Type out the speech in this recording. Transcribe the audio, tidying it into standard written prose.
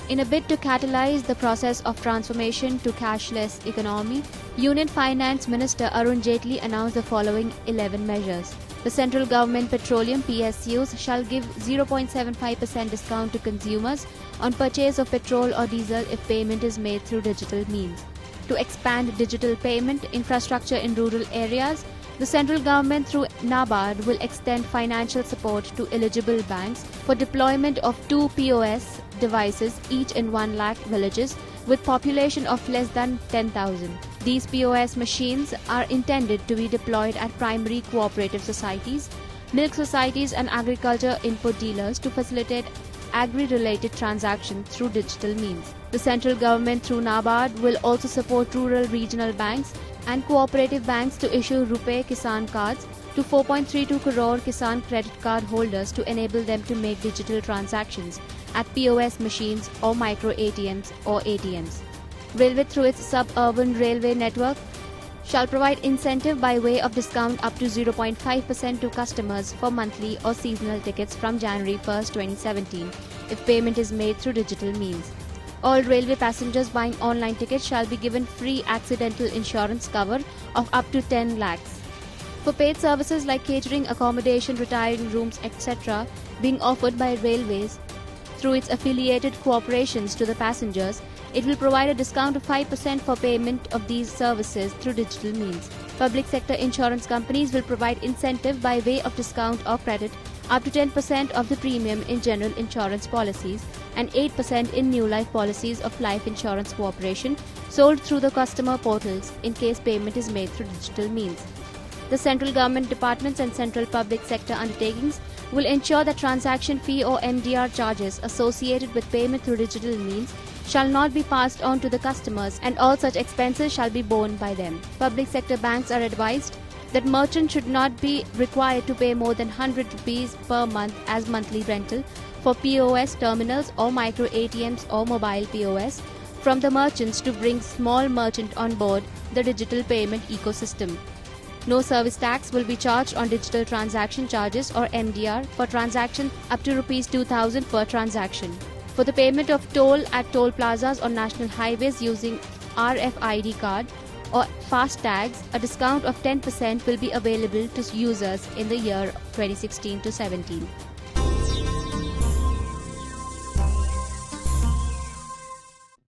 In a bid to catalyze the process of transformation to cashless economy, Union Finance Minister Arun Jaitley announced the following 11 measures. The central government petroleum PSUs shall give 0.75% discount to consumers on purchase of petrol or diesel if payment is made through digital means. To expand digital payment infrastructure in rural areas, the central government through NABARD will extend financial support to eligible banks for deployment of 2 POS devices each in 1 lakh villages with population of less than 10,000. These POS machines are intended to be deployed at primary cooperative societies, milk societies and agriculture input dealers to facilitate agri-related transactions through digital means. The central government through NABARD will also support rural regional banks and cooperative banks to issue RuPay Kisan cards to 4.32 crore Kisan credit card holders to enable them to make digital transactions at POS machines or micro ATMs or ATMs. Railway through its suburban railway network shall provide incentive by way of discount up to 0.5% to customers for monthly or seasonal tickets from January 1, 2017 if payment is made through digital means. All railway passengers buying online tickets shall be given free accidental insurance cover of up to 10 lakhs. For paid services like catering, accommodation, retiring rooms, etc. being offered by railways through its affiliated corporations to the passengers, it will provide a discount of 5% for payment of these services through digital means. Public sector insurance companies will provide incentive by way of discount or credit up to 10% of the premium in general insurance policies and 8% in new life policies of life insurance corporation sold through the customer portals in case payment is made through digital means. The central government departments and central public sector undertakings will ensure that transaction fee or MDR charges associated with payment through digital means shall not be passed on to the customers and all such expenses shall be borne by them. Public sector banks are advised that merchants should not be required to pay more than 100 rupees per month as monthly rental for POS terminals or micro ATMs or mobile POS from the merchants to bring small merchant on board the digital payment ecosystem. No service tax will be charged on digital transaction charges or MDR for transaction up to Rs 2,000 per transaction. For the payment of toll at toll plazas or national highways using RFID card or fast tags, a discount of 10% will be available to users in the year 2016 to 17.